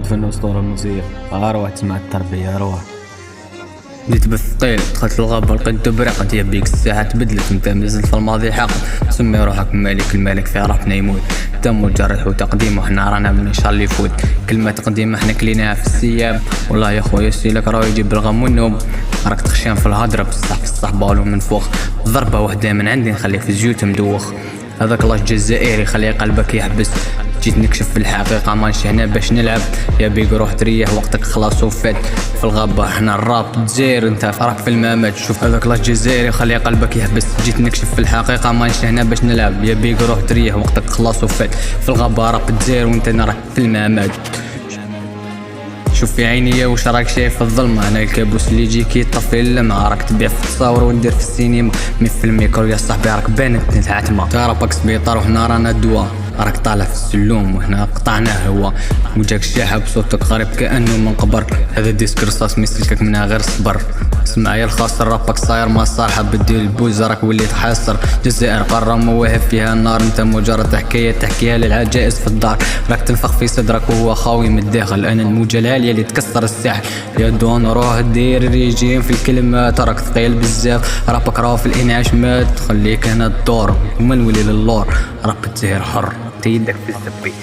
فن أسطورة الموسيقى، أروع تسمع التربية أروع. جيت بالثقيل دخلت الغابة لقيت دبرق، انت يبيك الساعة تبدلت، انت مازلت في الماضي حق تسمي روحك ملك، الملك في ربنا يموت، دم وجرح وتقديم وحنا رانا من شهر اللي يفوت، كلمة تقديم احنا كليناها في السياب، والله يا خويا سيلك راه يجيب الغم والنوم، راك تخشين في الهضرة بصح في الصحبالو من فوق، ضربة وحدة من عندي نخليك في الزيوت مدوخ، هذاك لاش جزائري خلي قلبك يحبس، جيت نكشف في الحقيقة مانش هنا باش نلعب، يا بيك روح تريح وقتك خلاص وفات، في الغابة احنا الراب تزير انت راك في المامات، شوف هذاك لاش جزائري خلي قلبك يحبس، جيت نكشف في الحقيقة مانش هنا باش نلعب، يا بيك روح تريح وقتك خلاص وفات، في الغابة راب تزير وانت راك في المامات. شوف في عيني واش راك شايف في الظلمة، انا الكابوس اللي يجيك يطفي اللمعة، راك تبيع في التصاور وندير في السينما، مي في الميكرو يا صاحبي راك بانت نتعتمة، ترى سبيطار وحنا رانا دواء، راك طالع في السلوم وحنا قطعناه هوا، وجاك الشاحب بصوتك غريب كأنه من قبر، هذا ديسك رصاص ميسلكك منها غير صبر، اسمع يا الخاصر رابك صاير ما صالحة بدي البوز راك وليت حاصر، جزائر قارة مواهب فيها النار، انت مجرد حكاية تحكيها للعجائز في الدار، راك تنفخ في صدرك وهو خاوي من الداخل، انا الموجة العالية اللي تكسر الساحل، يا دون روح دير ريجيم في الكلمات، راك ثقيل بزاف رابك راه في الانعاش مات، خليك هنا الدور وما نولي للور، راب تزهر حر يدك في الزبي،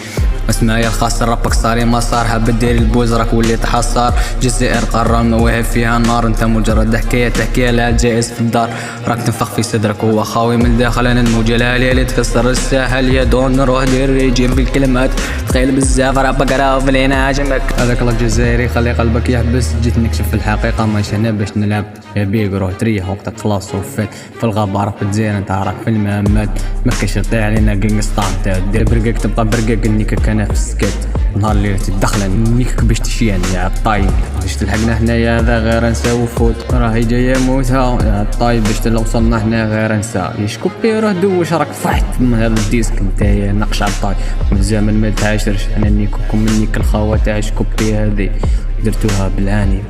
اسمع يا الخاصر رابك صاري ما صار، بدير البوز راك وليت حصار، جزائر قارة مواهب فيها النار، انت مجرد حكاية تحكيها لها جائز في الدار، راك تنفخ في صدرك وهو خاوي من الداخل، انا الموجة العالية اللي تكسر الساحل، يا دون روح دير ريجيم بالكلمات، تخيل بزاف رابك راه في العناية عجمك، هذاك الجزائري خلي قلبك يحبس، جيت نكشف في الحقيقة ماشي هنا باش نلعب، يا بيك روح تريح وقتك خلاص وفات، في الغابة راك تزين انت راك في المهمات، ماكاش يطيح علينا كينغستان تاع دير برقاك تبقى برقاك نيكك انا في السكات، نهار اللي تدخل نيكك باش تشيان يا الطايب، باش تلحقنا حنايا هذا غير نساو فوت، راهي جاية موتها يا الطايب، باش وصلنا هنا غير نسا يشكوبي روح دوش راك فرحت من هذا الديسك نتايا نقش على الطايب، من زمان ما تعاشرش انا نيكوكم منيك الخوة تاع شكوبي هذي درتوها بالعاني،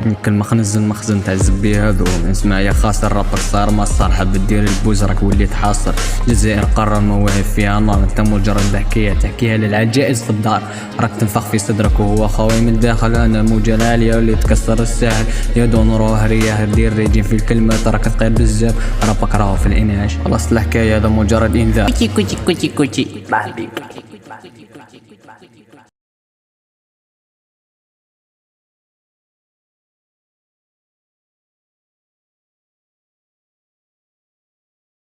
يمكن المخزن تاع الزبي هذو، اسمع يا خاسر رابك صار ما صار، حاب دير البوز راك وليت حاصر، جزائر قارة المواهب فيها نار، انت مجرد حكاية تحكيها للعجائز في الدار، راك تنفخ في صدرك وهو خاوي من الداخل، انا موجة العالية اللي تكسر الساحل، يا دون روح رياح دير ريجين في الكلمات، راك ثقيل بزاف رابك راهو في الانعاش، خلاص الحكاية هذا مجرد انذار. كوتشي